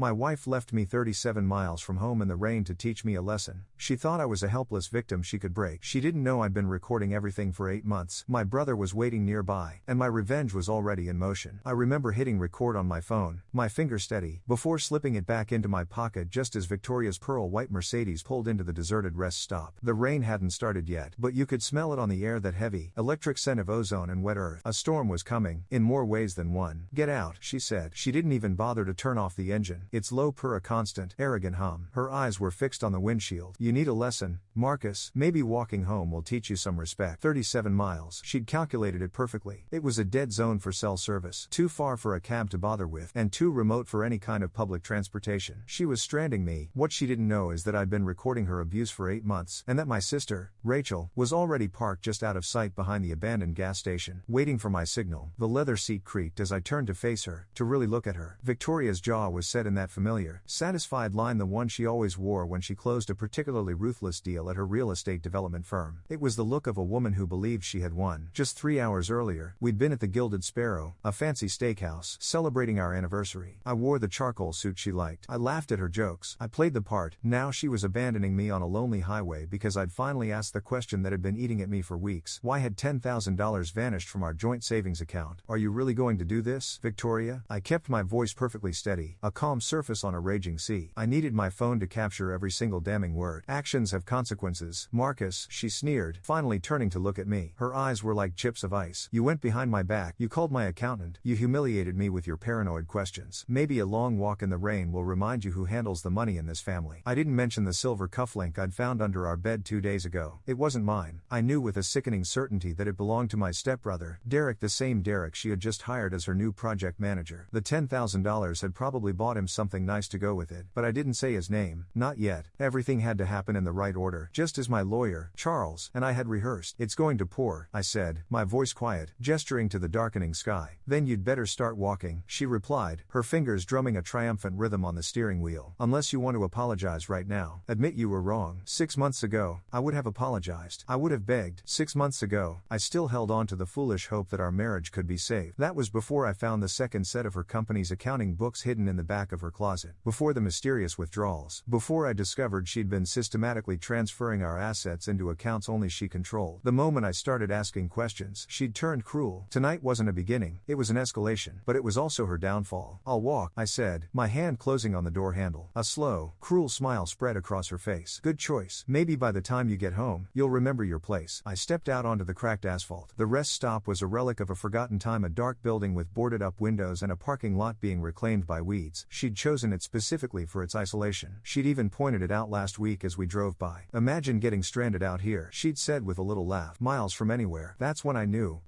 My wife left me 37 miles from home in the rain to teach me a lesson. She thought I was a helpless victim she could break. She didn't know I'd been recording everything for 8 months. My brother was waiting nearby, and my revenge was already in motion. I remember hitting record on my phone, my finger steady, before slipping it back into my pocket just as Victoria's pearl white Mercedes pulled into the deserted rest stop. The rain hadn't started yet, but you could smell it on the air, that heavy, electric scent of ozone and wet earth. A storm was coming, in more ways than one. "Get out," she said. She didn't even bother to turn off the engine. Its low purr, a constant, arrogant hum. Her eyes were fixed on the windshield. "You need a lesson, Marcus. Maybe walking home will teach you some respect." 37 miles. She'd calculated it perfectly. It was a dead zone for cell service, too far for a cab to bother with, and too remote for any kind of public transportation. She was stranding me. What she didn't know is that I'd been recording her abuse for 8 months, and that my sister, Rachel, was already parked just out of sight behind the abandoned gas station, waiting for my signal. The leather seat creaked as I turned to face her, to really look at her. Victoria's jaw was set in that familiar, satisfied line, the one she always wore when she closed a particularly ruthless deal at her real estate development firm. It was the look of a woman who believed she had won. Just 3 hours earlier, we'd been at the Gilded Sparrow, a fancy steakhouse, celebrating our anniversary. I wore the charcoal suit she liked. I laughed at her jokes. I played the part. Now she was abandoning me on a lonely highway because I'd finally asked the question that had been eating at me for weeks. Why had $10,000 vanished from our joint savings account? "Are you really going to do this, Victoria?" I kept my voice perfectly steady, a calm surface on a raging sea. I needed my phone to capture every single damning word. "Actions have consequences, Marcus," she sneered, finally turning to look at me. Her eyes were like chips of ice. "You went behind my back. You called my accountant. You humiliated me with your paranoid questions. Maybe a long walk in the rain will remind you who handles the money in this family." I didn't mention the silver cufflink I'd found under our bed 2 days ago. It wasn't mine. I knew with a sickening certainty that it belonged to my stepbrother, Derek, the same Derek she had just hired as her new project manager. The $10,000 had probably bought him something nice to go with it, but I didn't say his name. Not yet. Everything had to happen in the right order, just as my lawyer, Charles, and I had rehearsed. "It's going to pour," I said, my voice quiet, gesturing to the darkening sky. "Then you'd better start walking," she replied, her fingers drumming a triumphant rhythm on the steering wheel. "Unless you want to apologize right now. Admit you were wrong. 6 months ago, I would have apologized. I would have begged. 6 months ago, I still held on to the foolish hope that our marriage could be saved. That was before I found the second set of her company's accounting books hidden in the back of her closet. Before the mysterious withdrawals. Before I discovered she'd been systematically transferring our assets into accounts only she controlled. The moment I started asking questions, she'd turned cruel. Tonight wasn't a beginning, it was an escalation. But it was also her downfall. "I'll walk," I said, my hand closing on the door handle. A slow, cruel smile spread across her face. "Good choice. Maybe by the time you get home, you'll remember your place." I stepped out onto the cracked asphalt. The rest stop was a relic of a forgotten time, a dark building with boarded up windows and a parking lot being reclaimed by weeds. She'd chosen it specifically for its isolation. She'd even pointed it out last week as we drove by. "Imagine getting stranded out here," she'd said with a little laugh. "Miles from anywhere." That's when I knew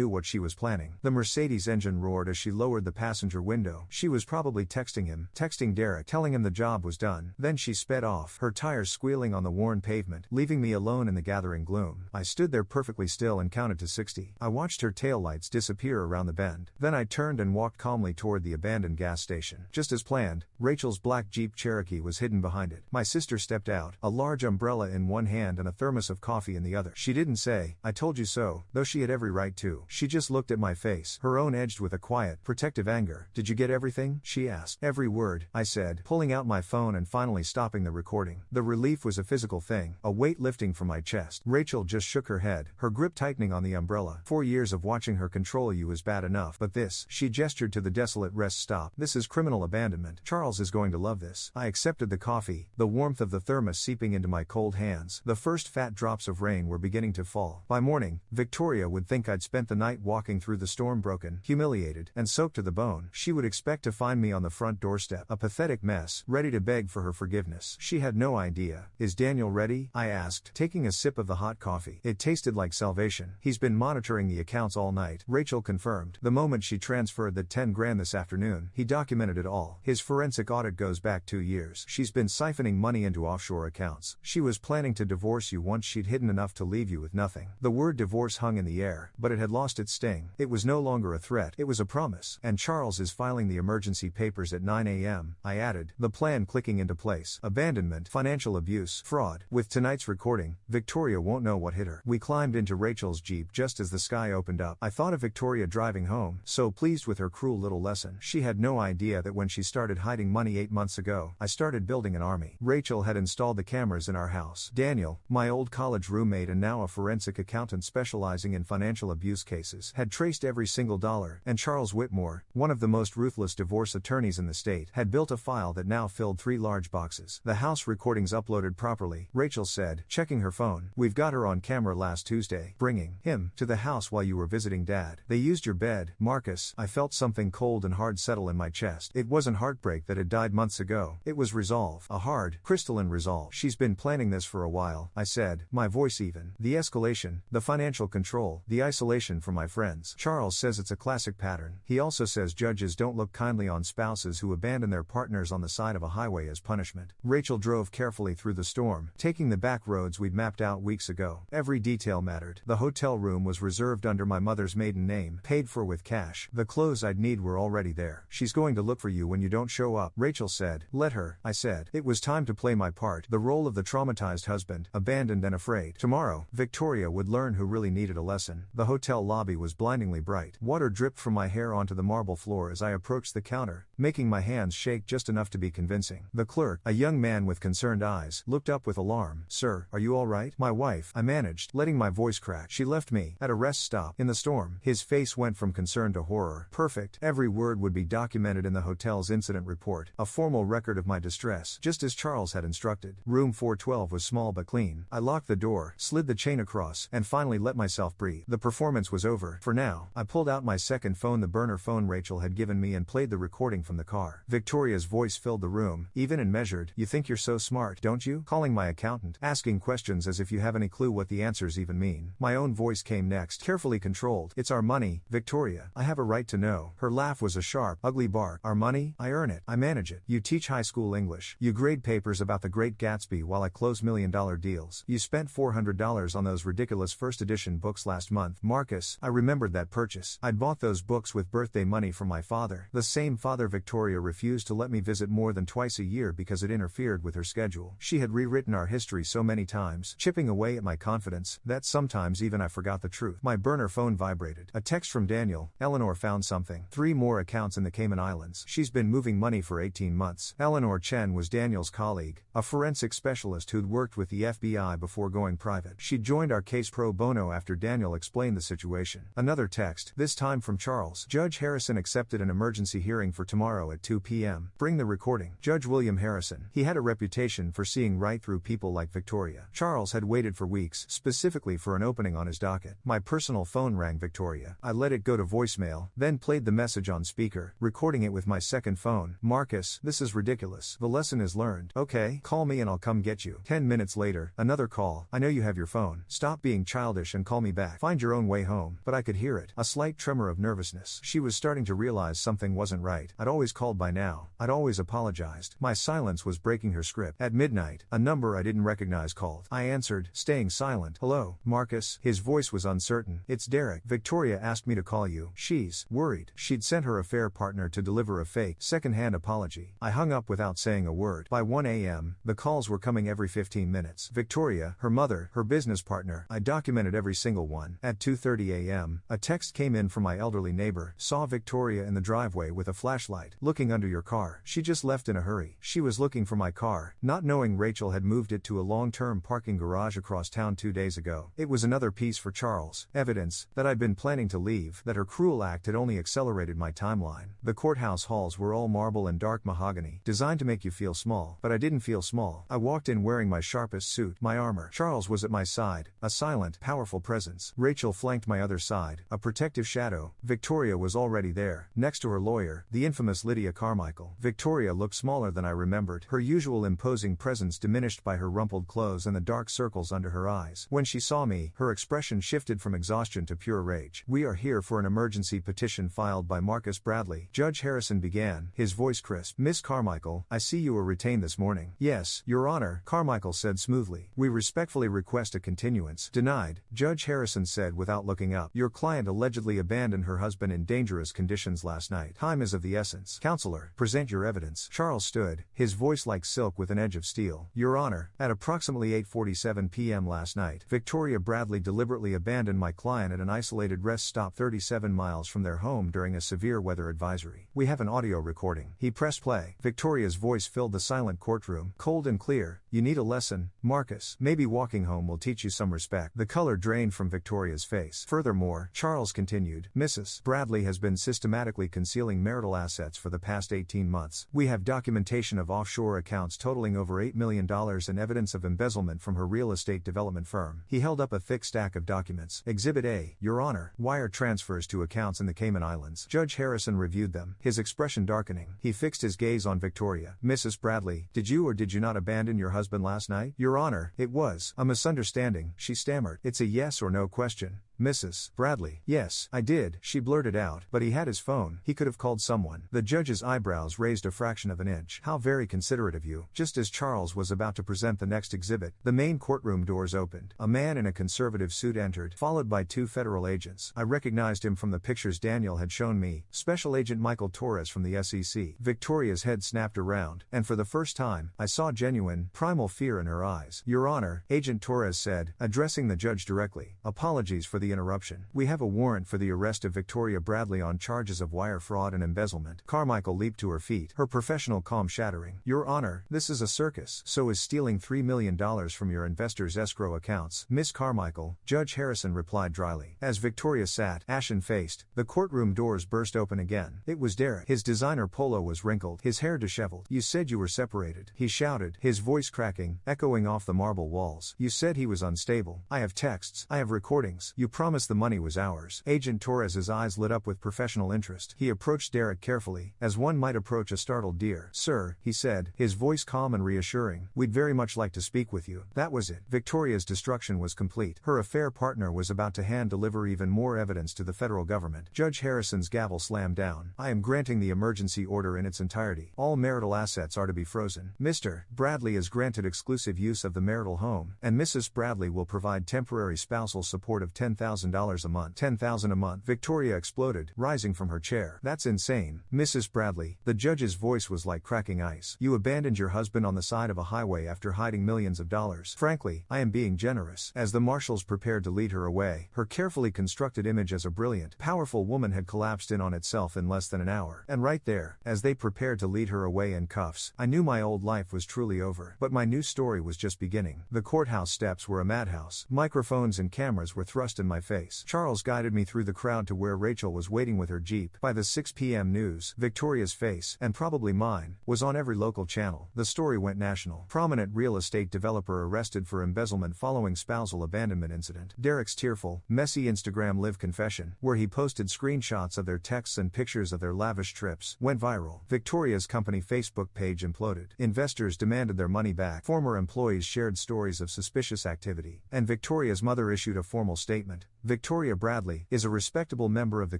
what she was planning. The Mercedes engine roared as she lowered the passenger window. She was probably texting him, texting Derek, telling him the job was done. Then she sped off, her tires squealing on the worn pavement, leaving me alone in the gathering gloom. I stood there perfectly still and counted to 60. I watched her taillights disappear around the bend. Then I turned and walked calmly toward the abandoned gas station. Just as planned, Rachel's black Jeep Cherokee was hidden behind it. My sister stepped out, a large umbrella in one hand and a thermos of coffee in the other. She didn't say, "I told you so," though she had every right to. She just looked at my face, her own edged with a quiet, protective anger. "Did you get everything?" she asked. "Every word," I said, pulling out my phone and finally stopping the recording. The relief was a physical thing, a weight lifting from my chest. Rachel just shook her head, her grip tightening on the umbrella. 4 years of watching her control you is bad enough, but this, she gestured to the desolate rest stop, this is criminal abandonment. Charles is going to love this. I accepted the coffee, the warmth of the thermos seeping into my cold hands. The first fat drops of rain were beginning to fall. By morning, Victoria would think I'd spent the night walking through the storm broken, humiliated, and soaked to the bone. She would expect to find me on the front doorstep, a pathetic mess, ready to beg for her forgiveness. She had no idea. "Is Daniel ready?" I asked, taking a sip of the hot coffee. It tasted like salvation. "He's been monitoring the accounts all night," Rachel confirmed. "The moment she transferred that 10 grand this afternoon, he documented it all. His forensic audit goes back 2 years. She's been siphoning money into offshore accounts. She was planning to divorce you once she'd hidden enough to leave you with nothing." The word divorce hung in the air, but it had lost its sting. It was no longer a threat, it was a promise. "And Charles is filing the emergency papers at 9 a.m., I added, the plan clicking into place. "Abandonment, financial abuse, fraud. With tonight's recording, Victoria won't know what hit her." We climbed into Rachel's Jeep just as the sky opened up. I thought of Victoria driving home, so pleased with her cruel little lesson. She had no idea that when she she started hiding money 8 months ago. I started building an army. Rachel had installed the cameras in our house. Daniel, my old college roommate and now a forensic accountant specializing in financial abuse cases, had traced every single dollar, and Charles Whitmore, one of the most ruthless divorce attorneys in the state, had built a file that now filled 3 large boxes. The house recordings uploaded properly, Rachel said, checking her phone. We've got her on camera last Tuesday, bringing him to the house while you were visiting Dad. They used your bed, Marcus. I felt something cold and hard settle in my chest. It wasn't heartbreak that had died months ago. It was resolve. A hard, crystalline resolve. She's been planning this for a while, I said, my voice even. The escalation, the financial control, the isolation from my friends. Charles says it's a classic pattern. He also says judges don't look kindly on spouses who abandon their partners on the side of a highway as punishment. Rachel drove carefully through the storm, taking the back roads we'd mapped out weeks ago. Every detail mattered. The hotel room was reserved under my mother's maiden name, paid for with cash. The clothes I'd need were already there. She's going to look for you when you don't show up, Rachel said. Let her, I said. It was time to play my part, the role of the traumatized husband, abandoned and afraid. Tomorrow, Victoria would learn who really needed a lesson. The hotel lobby was blindingly bright. Water dripped from my hair onto the marble floor as I approached the counter, making my hands shake just enough to be convincing. The clerk, a young man with concerned eyes, looked up with alarm. Sir, are you all right? My wife, I managed, letting my voice crack. She left me at a rest stop in the storm. His face went from concern to horror. Perfect. Every word would be documented in the hotel's incident report, a formal record of my distress, just as Charles had instructed. Room 412 was small but clean. I locked the door, slid the chain across, and finally let myself breathe. The performance was over. For now, I pulled out my second phone, the burner phone Rachel had given me, and played the recording from the car. Victoria's voice filled the room, even and measured. You think you're so smart, don't you? Calling my accountant, asking questions as if you have any clue what the answers even mean. My own voice came next, carefully controlled. It's our money, Victoria. I have a right to know. Her laugh was a sharp, ugly bark. Our money? I earn it. I manage it. You teach high school English. You grade papers about the Great Gatsby while I close million-dollar deals. You spent $400 on those ridiculous first edition books last month. Marcus, I remembered that purchase. I'd bought those books with birthday money from my father. The same father Victoria refused to let me visit more than twice a year because it interfered with her schedule. She had rewritten our history so many times, chipping away at my confidence, that sometimes even I forgot the truth. My burner phone vibrated. A text from Daniel. Eleanor found something. 3 more accounts in the Cayman Islands. She's been moving money for 18 months. Eleanor Chen was Daniel's colleague, a forensic specialist who'd worked with the FBI before going private. She'd joined our case pro bono after Daniel explained the situation. Another text, this time from Charles. Judge Harrison accepted an emergency hearing for tomorrow at 2 p.m. Bring the recording. Judge William Harrison. He had a reputation for seeing right through people like Victoria. Charles had waited for weeks, specifically for an opening on his docket. My personal phone rang. Victoria. I let it go to voicemail, then played the message on speaker, recording it with my second phone. Marcus, this is ridiculous. The lesson is learned. Okay, call me and I'll come get you. 10 minutes later, another call. I know you have your phone. Stop being childish and call me back. Find your own way home. But I could hear it. A slight tremor of nervousness. She was starting to realize something wasn't right. I'd always called by now. I'd always apologized. My silence was breaking her script. At midnight, a number I didn't recognize called. I answered, staying silent. Hello, Marcus. His voice was uncertain. It's Derek. Victoria asked me to call you. She's worried. She'd sent her affair partner to deliver a fake, second-hand apology. I hung up without saying a word. By 1 a.m., the calls were coming every 15 minutes. Victoria, her mother, her business partner. I documented every single one. At 2:30 a.m., a text came in from my elderly neighbor. Saw Victoria in the driveway with a flashlight, looking under your car. She just left in a hurry. She was looking for my car, not knowing Rachel had moved it to a long-term parking garage across town 2 days ago. It was another piece for Charles. Evidence that I'd been planning to leave, that her cruel act had only accelerated my timeline. The courthouse halls were all marble and dark mahogany, designed to make you feel small. But I didn't feel small. I walked in wearing my sharpest suit, my armor. Charles was at my side, a silent, powerful presence. Rachel flanked my other side, a protective shadow. Victoria was already there, next to her lawyer, the infamous Lydia Carmichael. Victoria looked smaller than I remembered, her usual imposing presence diminished by her rumpled clothes and the dark circles under her eyes. When she saw me, her expression shifted from exhaustion to pure rage. We are here for an emergency petition filed by Marcus Bradley. Judge Harrison began, his voice crisp. Miss Carmichael, I see you were retained this morning. Yes, Your Honor, Carmichael said smoothly. We respectfully request a continuance. Denied, Judge Harrison said without looking up. Your client allegedly abandoned her husband in dangerous conditions last night. Time is of the essence. Counselor, present your evidence. Charles stood, his voice like silk with an edge of steel. Your Honor, at approximately 8:47 p.m. last night, Victoria Bradley deliberately abandoned my client at an isolated rest stop 37 miles from their home during a severe weather advisory. We have an audio recording. He pressed play. Victoria's voice filled the silent courtroom, cold and clear. You need a lesson, Marcus. Maybe walking home will teach you some respect. The color drained from Victoria's face. Furthermore, Charles continued, Mrs. Bradley has been systematically concealing marital assets for the past 18 months. We have documentation of offshore accounts totaling over $8 million and evidence of embezzlement from her real estate development firm. He held up a thick stack of documents. Exhibit A, Your Honor, wire transfers to accounts in the Cayman Islands. Judge Harrison reviewed them, his expression darkening. He fixed his gaze on Victoria. Mrs. Bradley, did you or did you not abandon your husband last night? Your Honor, it was a misunderstanding, she stammered. It's a yes or no question. Mrs. Bradley. Yes, I did, she blurted out, but he had his phone. He could have called someone. The judge's eyebrows raised a fraction of an inch. How very considerate of you. Just as Charles was about to present the next exhibit, the main courtroom doors opened. A man in a conservative suit entered, followed by 2 federal agents. I recognized him from the pictures Daniel had shown me. Special Agent Michael Torres from the SEC. Victoria's head snapped around, and for the first time, I saw genuine, primal fear in her eyes. Your Honor, Agent Torres said, addressing the judge directly. Apologies for the interruption. We have a warrant for the arrest of Victoria Bradley on charges of wire fraud and embezzlement. Carmichael leaped to her feet, her professional calm shattering. Your Honor, this is a circus. So is stealing $3 million from your investors' escrow accounts. Miss Carmichael, Judge Harrison replied dryly. As Victoria sat, ashen-faced, the courtroom doors burst open again. It was Derek. His designer polo was wrinkled, his hair disheveled. You said you were separated, he shouted, his voice cracking, echoing off the marble walls. You said he was unstable. I have texts. I have recordings. You promised the money was ours. Agent Torres's eyes lit up with professional interest. He approached Derek carefully, as one might approach a startled deer. Sir, he said, his voice calm and reassuring, we'd very much like to speak with you. That was it. Victoria's destruction was complete. Her affair partner was about to hand-deliver even more evidence to the federal government. Judge Harrison's gavel slammed down. I am granting the emergency order in its entirety. All marital assets are to be frozen. Mr. Bradley is granted exclusive use of the marital home, and Mrs. Bradley will provide temporary spousal support of $10,000 a month. $10,000 a month. Victoria exploded, rising from her chair. That's insane. Mrs. Bradley, the judge's voice was like cracking ice. You abandoned your husband on the side of a highway after hiding millions of dollars. Frankly, I am being generous. As the marshals prepared to lead her away, her carefully constructed image as a brilliant, powerful woman had collapsed in on itself in less than an hour. And right there, as they prepared to lead her away in cuffs, I knew my old life was truly over. But my new story was just beginning. The courthouse steps were a madhouse. Microphones and cameras were thrust in my face. Charles guided me through the crowd to where Rachel was waiting with her Jeep. By the 6 p.m. news, Victoria's face, and probably mine, was on every local channel. The story went national. Prominent real estate developer arrested for embezzlement following spousal abandonment incident. Derek's tearful, messy Instagram live confession, where he posted screenshots of their texts and pictures of their lavish trips, went viral. Victoria's company Facebook page imploded. Investors demanded their money back. Former employees shared stories of suspicious activity. And Victoria's mother issued a formal statement. Victoria Bradley is a respectable member of the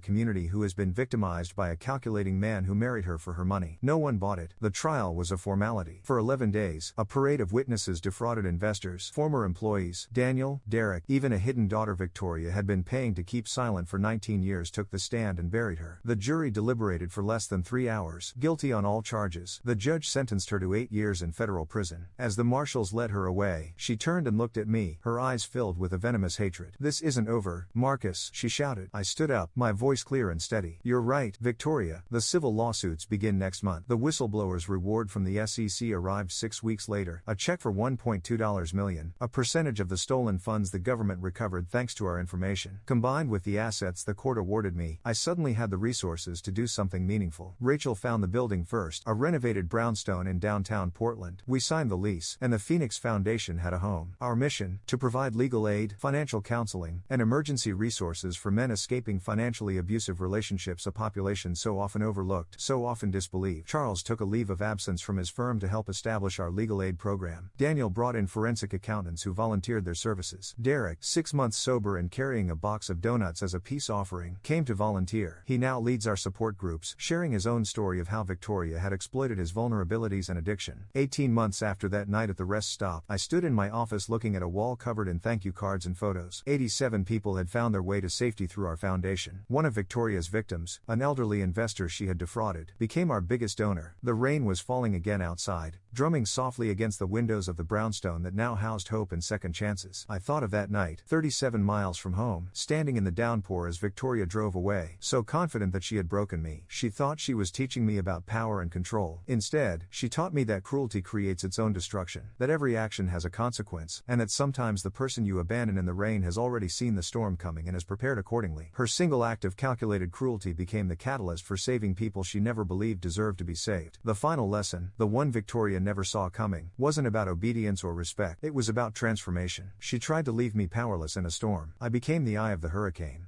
community who has been victimized by a calculating man who married her for her money. No one bought it. The trial was a formality. For 11 days, a parade of witnesses defrauded investors, former employees, Daniel, Derek, even a hidden daughter Victoria had been paying to keep silent for 19 years took the stand and buried her. The jury deliberated for less than 3 hours. Guilty on all charges. The judge sentenced her to 8 years in federal prison. As the marshals led her away, she turned and looked at me, her eyes filled with a venomous hatred. This isn't over, Marcus, she shouted. I stood up, my voice clear and steady. You're right, Victoria. The civil lawsuits begin next month. The whistleblower's reward from the SEC arrived 6 weeks later. A check for $1.2 million, a percentage of the stolen funds the government recovered thanks to our information. Combined with the assets the court awarded me, I suddenly had the resources to do something meaningful. Rachel found the building first, a renovated brownstone in downtown Portland. We signed the lease, and the Phoenix Foundation had a home. Our mission, to provide legal aid, financial counseling, and emergency resources for men escaping financially abusive relationships, a population so often overlooked, so often disbelieved. Charles took a leave of absence from his firm to help establish our legal aid program. Daniel brought in forensic accountants who volunteered their services. Derek, 6 months sober and carrying a box of donuts as a peace offering, came to volunteer. He now leads our support groups, sharing his own story of how Victoria had exploited his vulnerabilities and addiction. 18 months after that night at the rest stop, I stood in my office looking at a wall covered in thank you cards and photos. 87 people had found their way to safety through our foundation. One of Victoria's victims, an elderly investor she had defrauded, became our biggest donor. The rain was falling again outside, drumming softly against the windows of the brownstone that now housed hope and second chances. I thought of that night, 37 miles from home, standing in the downpour as Victoria drove away, so confident that she had broken me. She thought she was teaching me about power and control. Instead, she taught me that cruelty creates its own destruction, that every action has a consequence, and that sometimes the person you abandon in the rain has already seen the storm coming and is prepared accordingly. Her single act of calculated cruelty became the catalyst for saving people she never believed deserved to be saved. The final lesson, the one Victoria never saw coming, wasn't about obedience or respect. It was about transformation. She tried to leave me powerless in a storm. I became the eye of the hurricane.